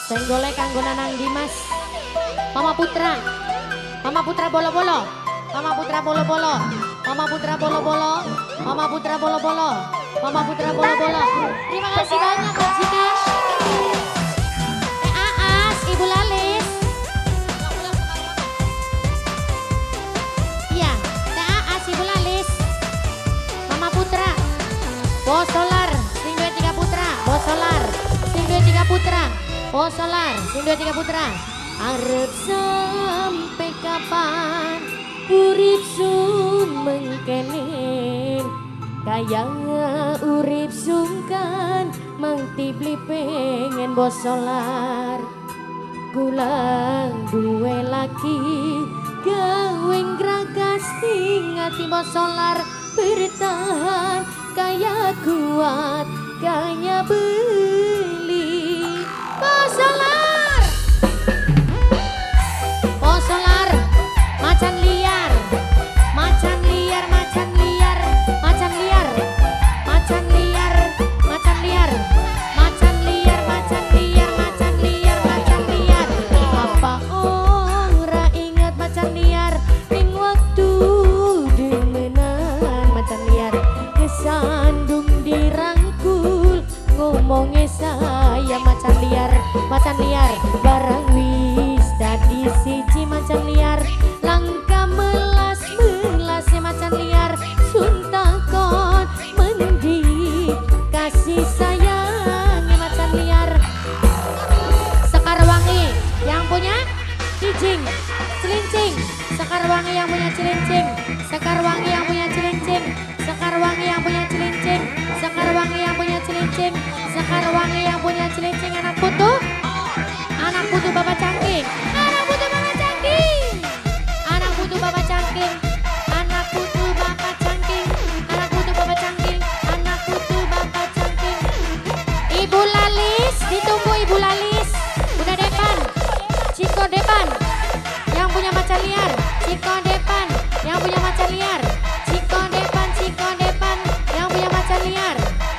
Senggole kanggo Nanang Dimas. Mama Putra. Mama Putra bolo-bolo. Mama Putra bolo-bolo. Mama Putra bolo-bolo. Mama Putra bolo-bolo. Mama Putra bolo-bolo. Terima kasih banyak Kak Jika. Aas, Ibu Lalis. Iya, Aas, Ibu Lalis. Mama Putra. Bos Solar, Sing 23 Putra. Bos Solar, Sing 23 Putra. Bos Solar, Sing 23 Putra. Arep sampai kapan urip sumengkene kaya urip sungkan mangtibli pengen Bos Solar kulang duwe laki gawe ngragas ning ati Bos Solar bertahan kaya kuat kaya beli Bos Solar. Bos Solar, macan liar, macan liar, macan liar, macan liar, macan liar, macan liar, macan liar, macan liar, macan liar, macan liar. Apa ora ingat macan liar ning waktu demenan macan liar kesandung dirangkul ngomongnya saya macan liar barang wis tadi siji macan liar langka melas macan liar suntakon mendi kasih sayangnya macan liar. Sekarwangi yang punya cicing celincing, Sekarwangi yang punya celincing, Sekarwangi yang punya celincing, Sekarwangi yang punya celincing, Sekarwangi yang punya celincing, Sekarwangi yang punya celincing. Anak putu Bapak Cangking, anak putu Bapak Cangking, anak putu Bapak Cangking, anak putu Bapak Cangking, anak putu Bapak Cangking, anak putu Bapak Cangking. Ibu Lalis, ditunggu Ibu Lalis. Udah Depan, Ciko Depan, yang punya macan liar, Ciko Depan, yang punya macan liar, Ciko Depan, Ciko Depan, yang punya macan liar,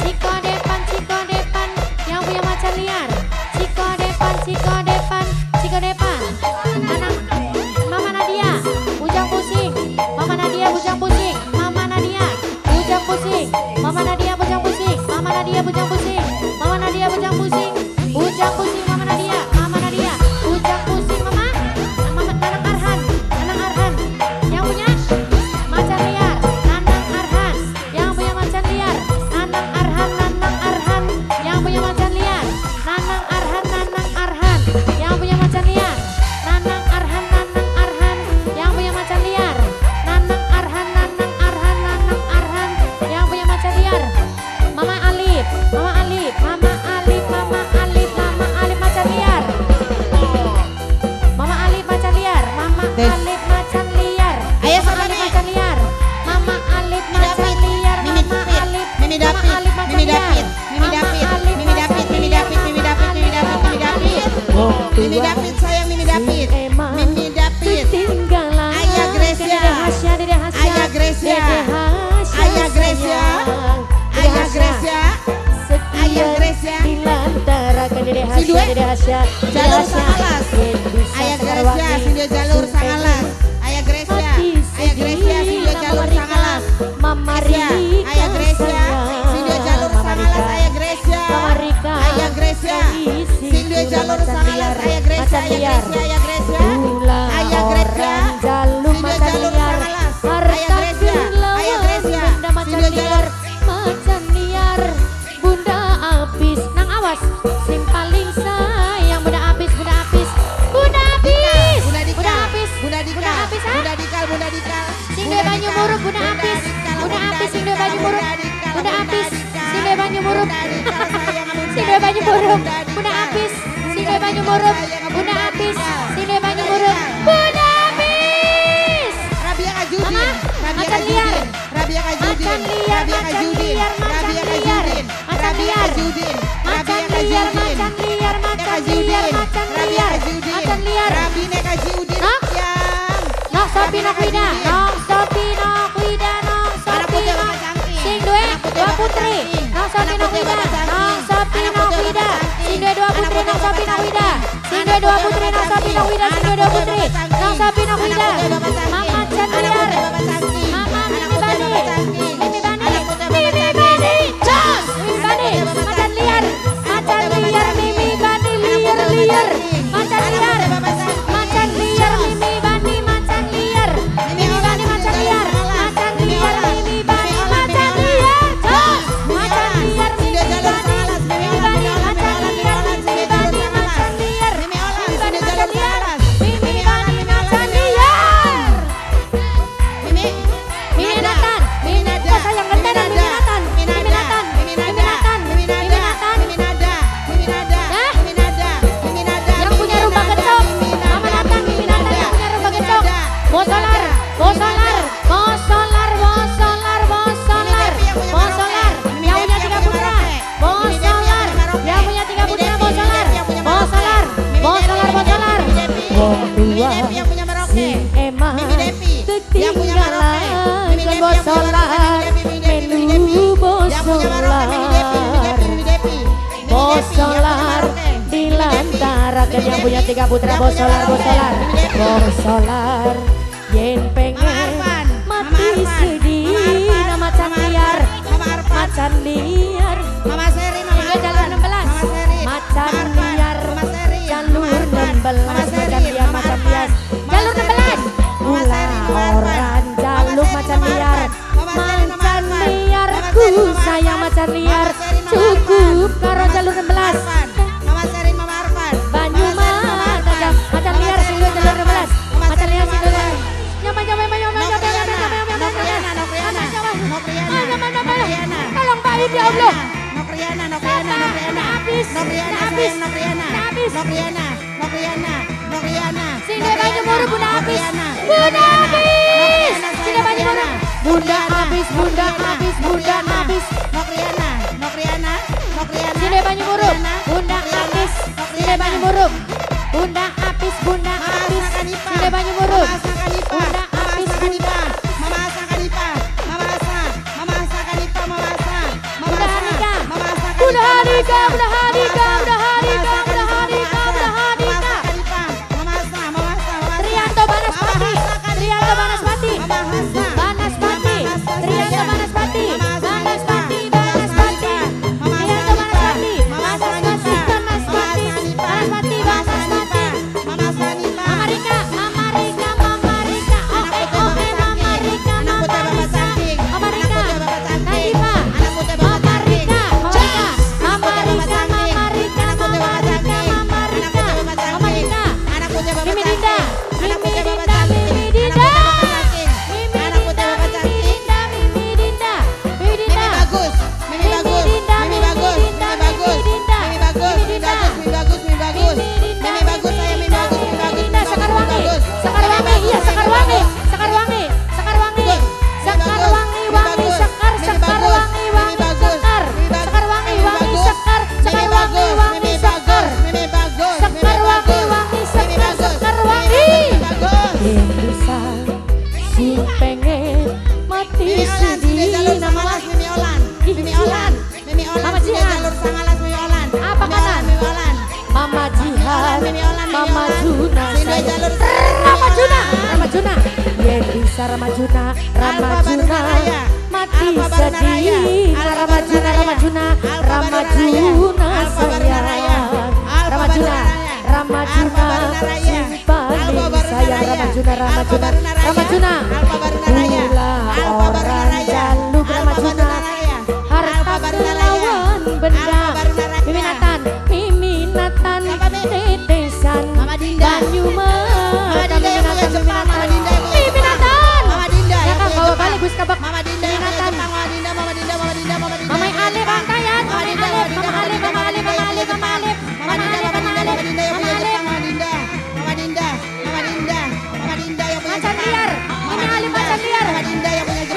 Ciko Depan, Ciko Depan, yang punya macan liar, Ciko Depan, Ciko Depan, Ciko Depan. Anak Mama Nadia, bujang pusing, Mama Nadia bujang pusing, Mama Nadia bujang pusing, Mama Nadia bujang pusing, Mama Nadia bujang pusing, Mama Nadia bujang pusing, bujang pusing Mama Nadia, Mama Nadia bujang pusing Mama. Nanang Arhan, yang punya macan liar, Nanang Arhan, yang punya macan liar, Nanang Arhan, yang punya macan liar, Nanang Arhan, yang punya macan liar, Nanang Arhan, yang punya macan liar, Nanang Arhan, yang punya macan liar. Mama Alif, Mama Alif, Mama Alif, Mama Alif, Mama Alif macan liar. Mama Alif macan liar, Mama Alif macan liar. Ayo Mama sama Alif nih. macan liar. Mama Alif macan liar, Mimi Mama David, Alif, Mimi Mama David, Alif macan Mimi liar. David, Mimi Mama David, Alif Mimi David, macan Mimi liar, David, Mimi Mama David, Mimi Alif, David, Mimi Mama David. Alif. Mimi David sayang Mimi David, Mimi David. Ketinggalan. Ayah Gracia. Dede Hasya, Dede Hasya. Ayah Gracia. Dede Hasya, Ayah Gracia. sayang. Dede Ayah Hasya. Gracia, Sekian Ayah Gracia. dilantarakan Dede Si Hasya, duet. Dede Hasya, Dede Jalur Hasya. Sangalas. Yen bisa Ayah Sekarwangi. Gracia, Sindio Jalur Sun Sangalas. pengen Ayah Gracia, hati Ayah Gracia, sedih. Sindio Nama Jalur Rika, Sangalas. Mama Gracia, Rika Ayah Gracia, sayang. Sindio Jalur Mama Sangalas. Rika. Ayah Gracia, Mama Rika. Ayah Gracia, Isi Sindio gula Jalur macan Sangalas. liar, Ayah Gracia, macan Ayah liar. Gracia, Ayah Gracia. Ulah Ayah Gracia, orang jalur Sindio macan Jalur liar, Sangalas. harta Ayah Gracia, kehilangan, Ayah Gracia, benda macan Sindio liar, Jalur. macan liar, bunda apis, nang awas, sim paling sayang, bunda apis, bunda apis, bunda apis, Bunda Dikal, bunda apis, Bunda Dikal, bunda apis, ah? Bunda Dikal, Bunda Dikal. Sing dua banyu murup, bunda apis, bunda apis, sing dua banyu murup, bunda apis, sing dua banyu murup, sing dua banyu murup, bunda apis, sing dua banyu murup, bunda apis, sing dua banyu murup, bunda apis. Rabia Kajudin, Mama, Rabia macan liar. Kajudin, Rabia Kajudin, Macan liar, Rabia macan Kajudin, liar, macan Rabia liar, Kajudin, macan Rabia liar. Kajudin, Macan Rabia liar, Kajudin, macan liar, macan liar, macan Rabia liar, Kajudin, macan liar. Rabine Kajudin, Nok? yang Nok Sopi nok Wida, Kajudin. nok Sopi nok Wida, nok Anak Sopi putih nok Bapak Cangking. Sing due, Anak putih dua Bapak putri, Cangking. nok Sopi Anak nok putih Wida, Bapak Cangking. nok Sopi Anak nok putih Wida, Bapak Cangking. Sindwe dua putri Nang Sapi Nang Wida. Sindwe dua putri Nang Sapi Nang Wida. Sindwe dua putri Nang Sapi Nang Wida. Mama Jantiar. Mama Mimi Bani. Mimi Bani. Mimi Bani. Jos. Mimi Bani. Macan liar. Macan liar. Mimi Bani liar liar. Macan liar. Macan liar. Mimi Bani macan liar. Mimi Bani macan liar. Macan liar. Mimi Bani macan liar. Jos. Macan liar. Mimi Bani. Mimi Bani macan liar. Mimi Bani macan liar. Mimi Bani macan liar. Mimi Bani macan liar. Mimi Nathan. Mimi Nathan. Sayang Nathan. Mimi Nathan. Mimi Nathan. Mimi Nathan. Mimi Nathan. Yang punya rumah kencok, Mama Nathan, Mimi Nathan yang punya rumah kencok. Bosolar, bosolar, bosolar, bosolar, bosolar, bosolar. Yang punya 3 putra, bosolar. Yang punya 3 putra, bosolar, bosolar, bosolar, bosolar. Wong tua si emang ketinggalan kan bosolar, melu bosolar. Bosolar dilantarakan yang punya 3 putra bosolar, bosolar, bosolar. Yen pengen mati sedih nama macan liar, macan liar. Hingga jalur 16, macan liar, jalur 16, macan liar, macan liar. Jalur 16, mula orang jaluk macan liar, macan liarku sayang macan liar. Cukup karo jalur 16. Banyumas aja macan liar singgo jalur 16. Macan liar singgo jalur. Nyampe. Tolong Pak Id ya Allah. Habis. Singgo Banyumuru Bunda habis. Bunda habis. Singgo Banyumuru. Bunda habis. Sini Banyumuru, Bunda habis. Sini Banyumuru, Bunda habis. Sini Banyumuru, Bunda habis. Bunda Harika. Trianto Banaspati. Trianto Banaspati. Ramajuna mati sedih Ramajuna sayang Ramajuna paling sayang Ramajuna pula orang jaluk Ramajuna harta lawan benda Mimi Nathan tetesan Banyumas Gus kabak Mama Dinda Mama Ale Bangkayan Mama macan liar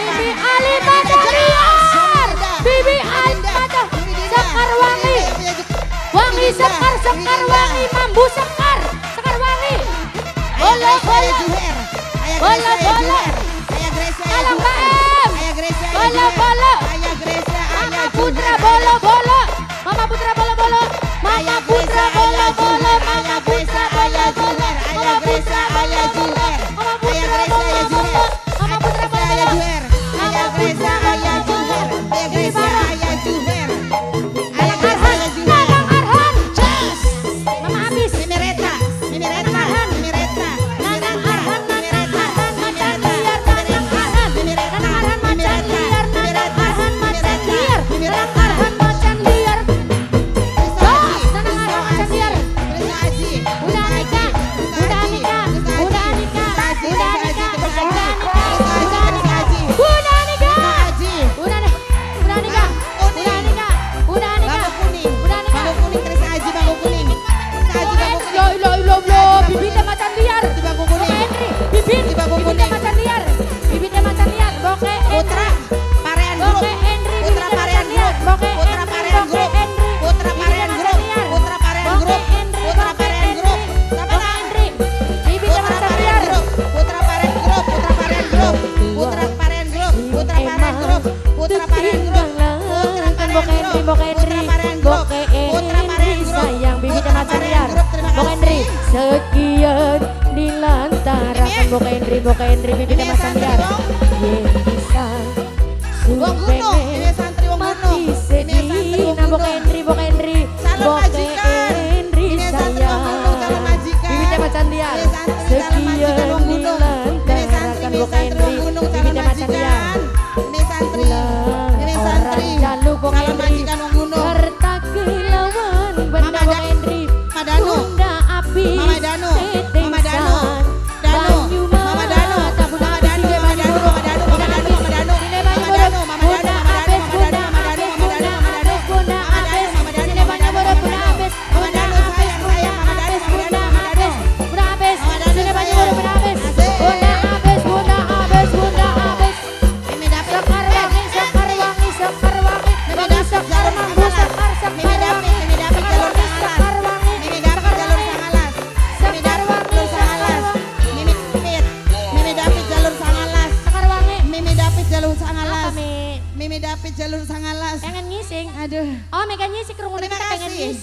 Mimi Ali macan liar Bibi Ali macan Sekar wangi Sekar wangi Mambu Sekar wangi Bola Tolong Mbak Em Bola Mama Putra bola Mama Putra bola tinggalkan Boke Henry sayang bibitnya macan liar. Boke Henry sekian dilantarkan Boke Henry bibitnya macan liar. Yen bisa Wong Gunung, ini santri Wong Gunung. mati sedih nah Boke Henry Calon majikan. Ini santri Wong Gunung, calon majikan. bibitnya macan liar. Ini santri calon majikan Wong Gunung. Ini santri Wong Gunung, calon majikan. Ini santri Jaluk Boke calon Henry majikan Wong Gunung. harta kilauan benda Mama Boke Henry Mama Danu. bunda api Mama Danu. Mama Danu. Banyu Mama Danu. tak bunda Mama Danu. sile Mama banyu Danu. buruk Mama Danu. bunda Mama habis Danu. sile banyu Mama buruk Danu. Mama Danu. bunda Mama habis Danu. bunda Mama Danu. habis Mama bunda Danu. Mama Danu. habis bunda Mama Danu. habis Mama Danu. sile banyu Mama buruk Danu. bunda habis Mama bunda Danu, habis sayang, bunda sayang. Mama Danu, habis Mama bunda Danu, Mama habis Danu. bunda habis Mama Danu, sile banyu sayang. buruk bunda habis Asik. bunda habis bunda habis bunda habis Mimi dapet. sekar wangi sekar wangi sekar wangi Mimi wangi dapet sekar jalur mambu sangalas. sekar Mimi sekar dapet, wangi Mimi dapet jalur sangalas. sekar wangi Mimi dapet jalur sangalas. Mimi dapet jalur sangalas. Mimi dapet jalur sangalas. sekar wangi Mimi dapet jalur apa sangalas. mi Mimi dapet jalur sangalas. pengen ngising Aduh. oh megan ngising kerungu Terima pengen kasih. ngising